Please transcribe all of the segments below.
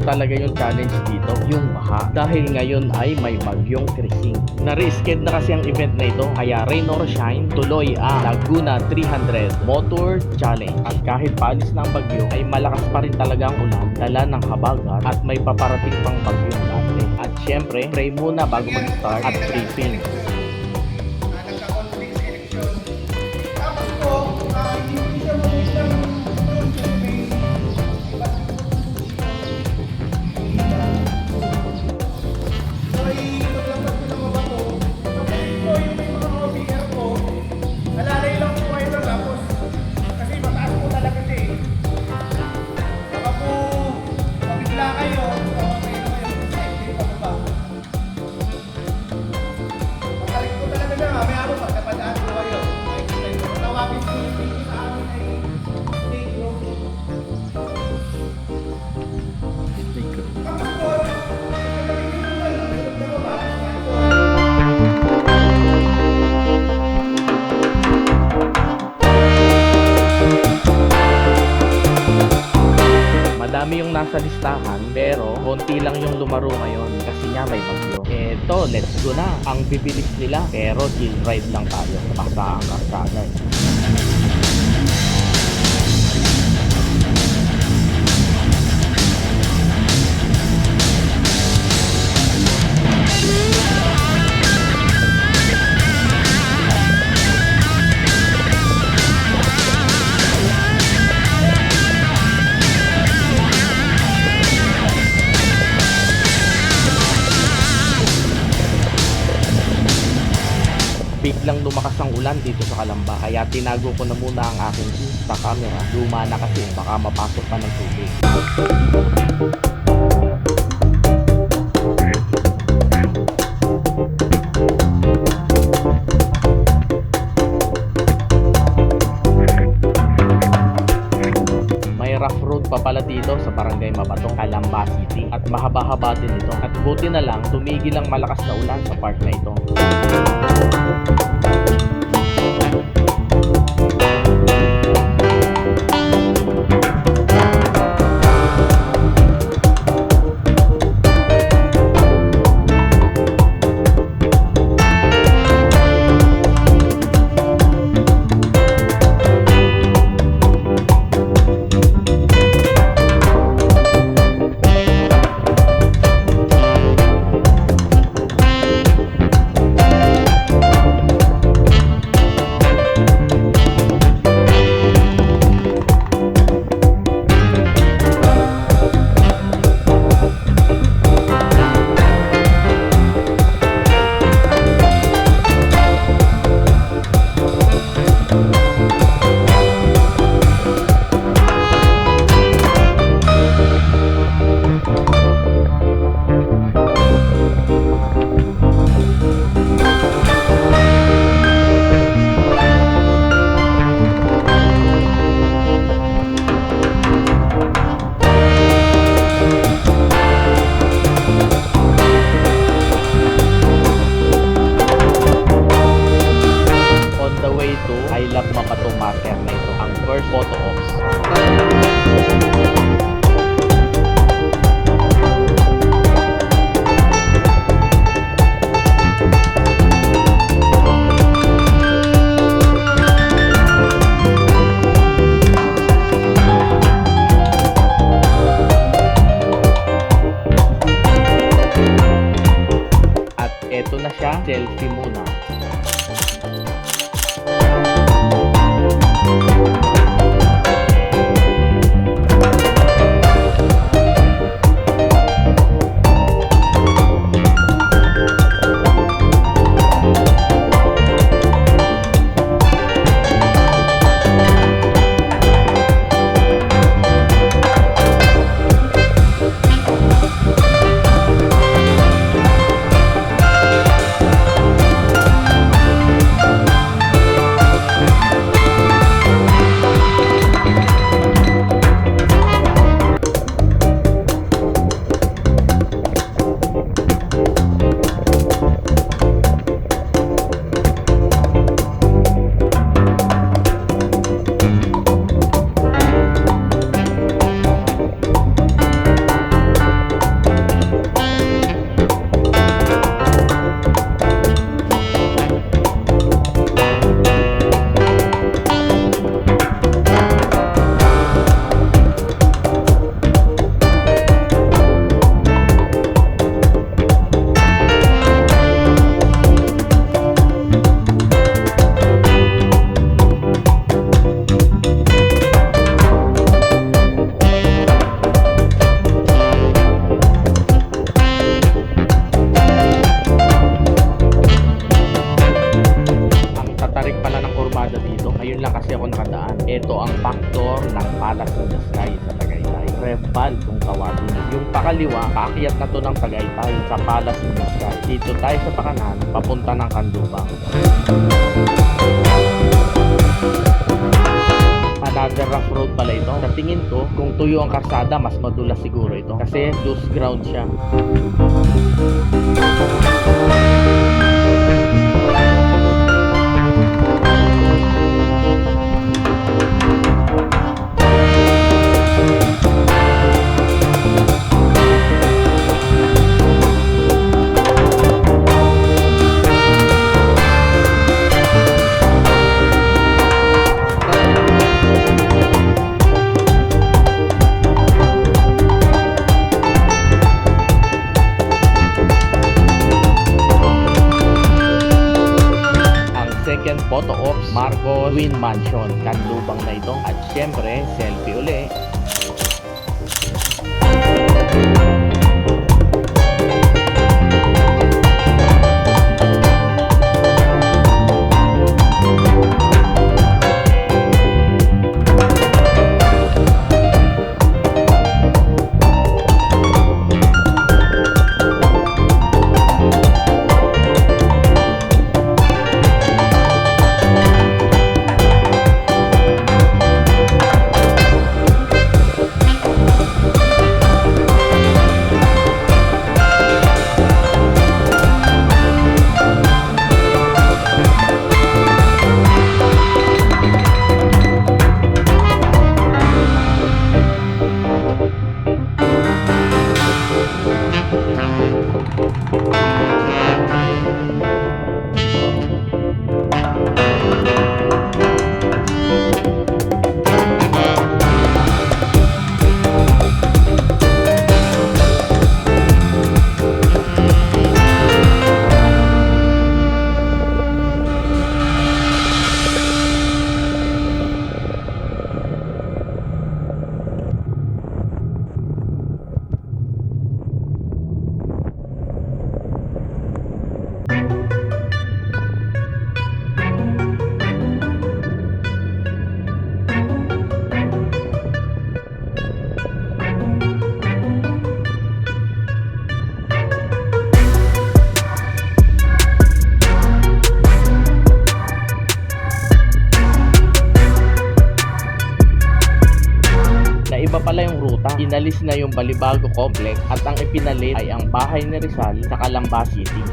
Talaga yung challenge dito, yung baha. Dahil ngayon ay may bagyong Krising. Na-reschedule na kasi ang event na ito, kaya rain or shine, tuloy ang Laguna 300 Motor Challenge. At kahit paalis na ang bagyo, ay malakas pa rin talaga ang ulan, dala ng habagat at may paparating pang bagyong dati. At syempre, pray muna bago mag-start at briefing. Madami yung nasa listahan pero konti lang yung lumaro ngayon kasi nga may bagyo. Eto, let's go na. Ang bibilis nila pero chill ride lang tayo sa ang karsada. Biglang lumakas ang ulan dito sa Calamba kaya tinago ko na muna ang aking Insta camera. Luma na kasi baka mapasok pa ng tubig. May rough road pa pala dito sa Barangay Mabatong, Calamba City at mahaba-haba din ito. At buti na lang tumigil ang malakas na ulan sa part na ito. Master na ito ang first photo ops. At eto na siya, selfie muna. ako nakadaan. Ito ang factor ng Palace in the Sky sa Tagaytay. Rebal kung tawagin nyo. Yung pakaliwa, paakyat na to ng Tagaytay sa Palace in the Sky. Dito tayo sa pakanan, papunta ng Canlubang. Another rough road pala ito. Sa tingin ko, kung tuyo ang karsada, mas madulas siguro ito. Kasi loose ground siya. Second photo ops, Marcos Twin Mansion. Canlubang na ito. At syempre, selfie uli. Iba pala yung ruta. Inalis na yung Balibago Complex at ang ipinalit ay ang bahay ni Rizal sa Calamba City.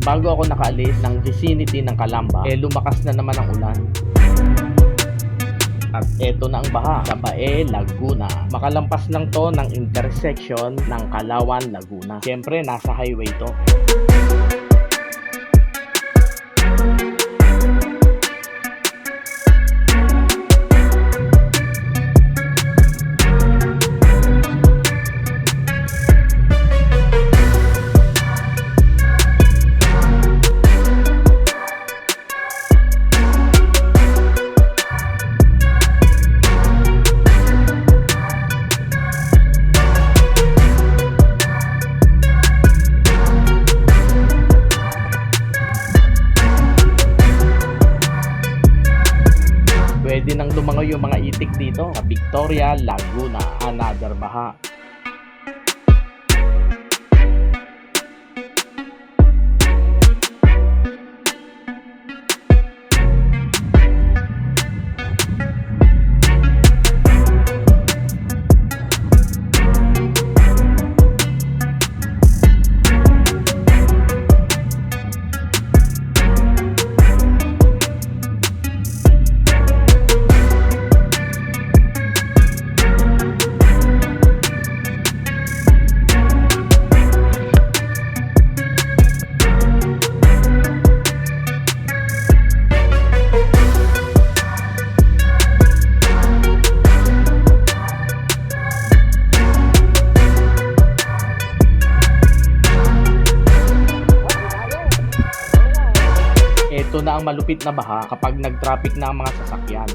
Bago ako nakaalis ng vicinity ng Calamba, lumakas na naman ang ulan. At eto na ang baha sa Bae, Laguna. Makalampas lang to ng intersection ng Kalawan, Laguna. Siyempre, nasa highway to. Pwede nang lumangoy yung mga itik dito sa Victoria, Laguna. Another baha. Ito na ang malupit na baha kapag nag-traffic na ang mga sasakyan.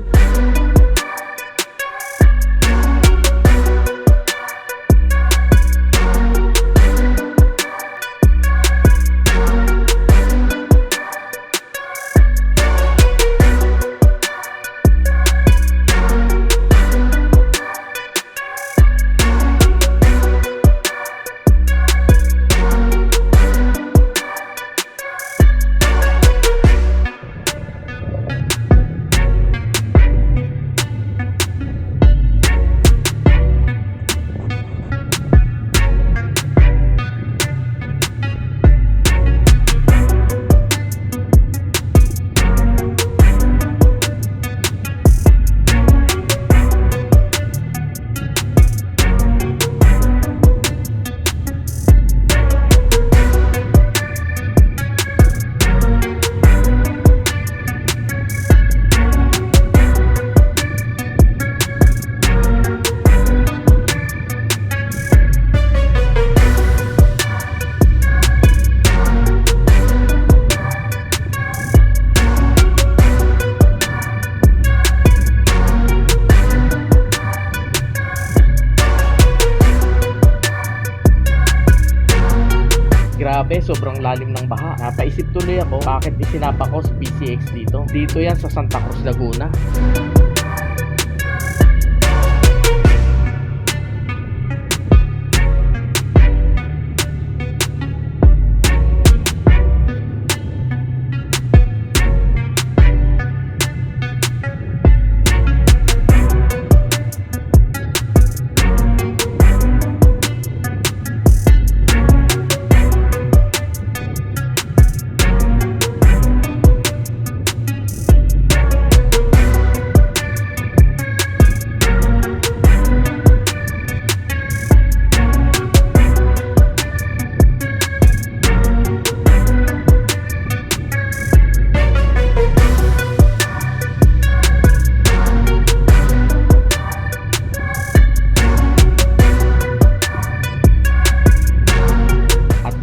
Grabe, sobrang lalim ng baha. Napaisip tuloy ako, bakit isinapa ko si PCX dito? Dito yan sa Santa Cruz, Laguna.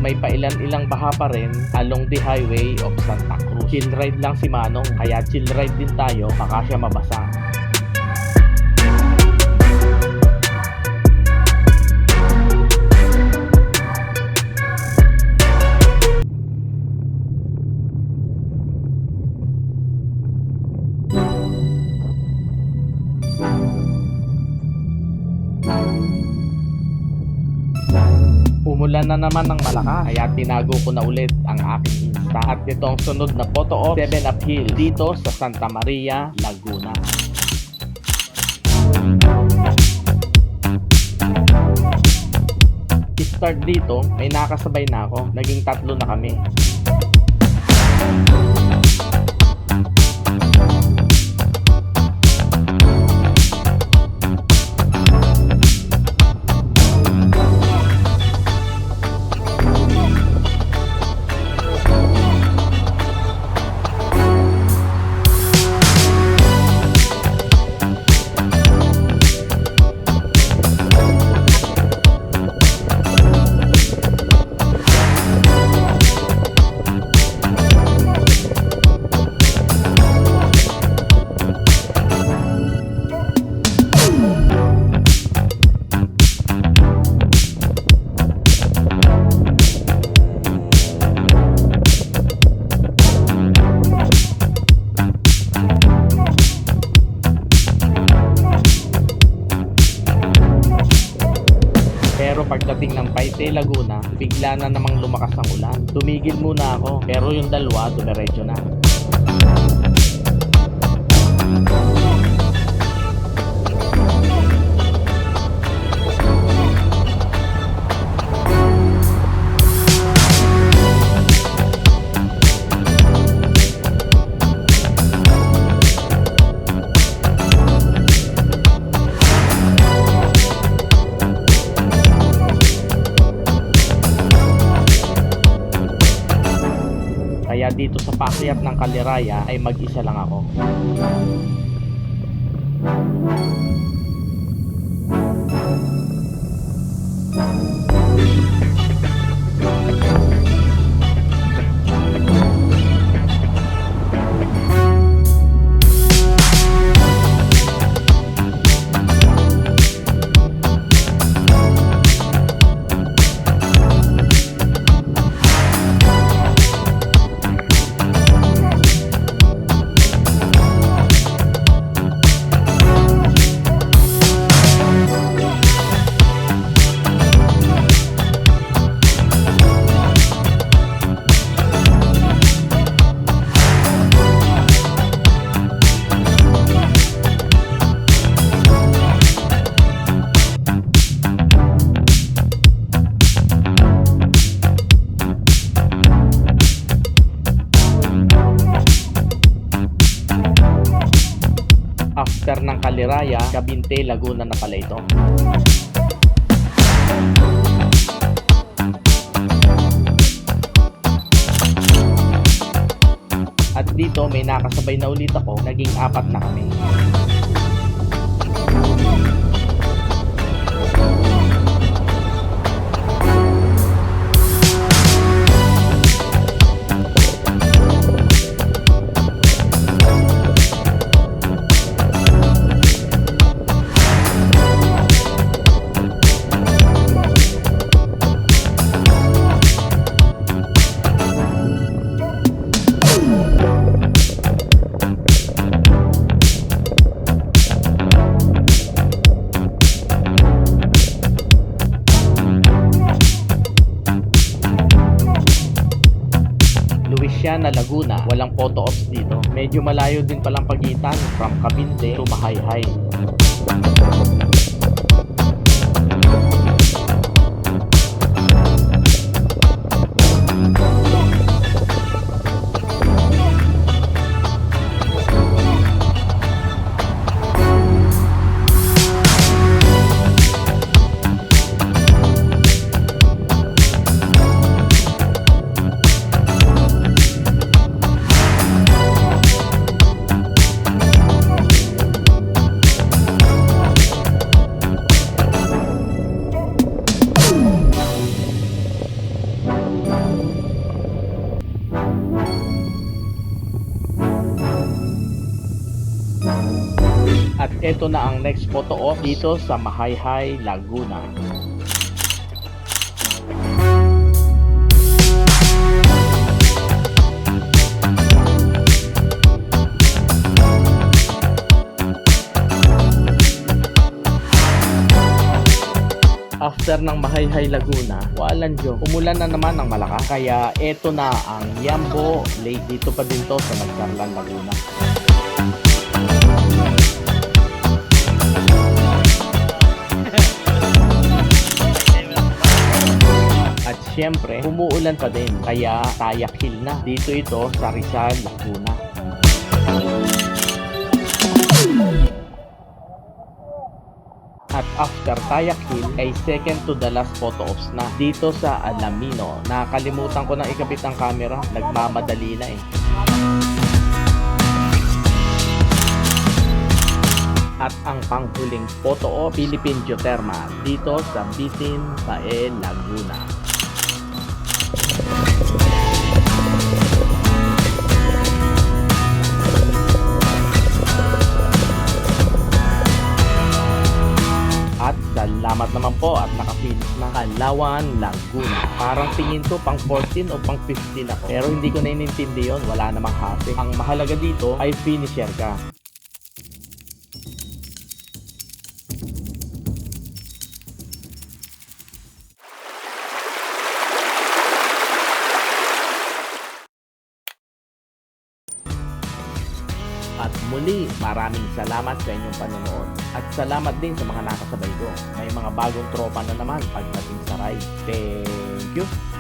May pailan-ilang baha pa rin along the highway of Santa Cruz. Chill ride lang si Manong, kaya chill ride din tayo, baka siya mabasa. Umulan na naman ng malakas, kaya tinago ko na ulit ang aking Insta. At ito ang sunod na photo of 7 Uphill dito sa Santa Maria, Laguna. Start dito, may nakasabay na ako. Naging 3 na kami. Pero pagdating ng Paite, Laguna, bigla na namang lumakas ang ulan. Tumigil muna ako, pero yung dalawa dumiretso na. Kaya dito sa paakyat ng Kaliraya ay mag-isa lang ako. Caliraya, Cabinte, Laguna na pala ito. At dito may nakasabay na ulit ako, naging 4 na kami. Luisiana, Laguna, walang photo ops dito. Medyo malayo din palang pagitan from Cabinte to Mahayhay. At eto na ang next photo op dito sa Mahayhay, Laguna. After ng Mahayhay, Laguna, walang Diyos, umulan na naman ng malakas. Kaya eto na ang Yambo Lake, dito pa din to sa Nagcarlan, Laguna. At syempre, umuulan pa din, kaya Tayak Hill na. Dito ito sa Rizal, Laguna. At after Tayak Hill ay second to the last photo ops na dito sa Alamino. Nakalimutan ko nang ikabit ang camera, nagmamadali na eh. At ang panghuling photo op, Philippine Geothermal dito sa Bitin, Bae, Laguna. At salamat naman po at nakafinish na Kalawan, Laguna. Parang tingin ko pang 14 o pang 15 ako. Pero hindi ko na inintindi yun, wala namang hati. Ang mahalaga dito ay finisher ka. At muli, maraming salamat sa inyong panonood. At salamat din sa mga nakasabay ko. May mga bagong tropa na naman pagdating sa ride. Thank you!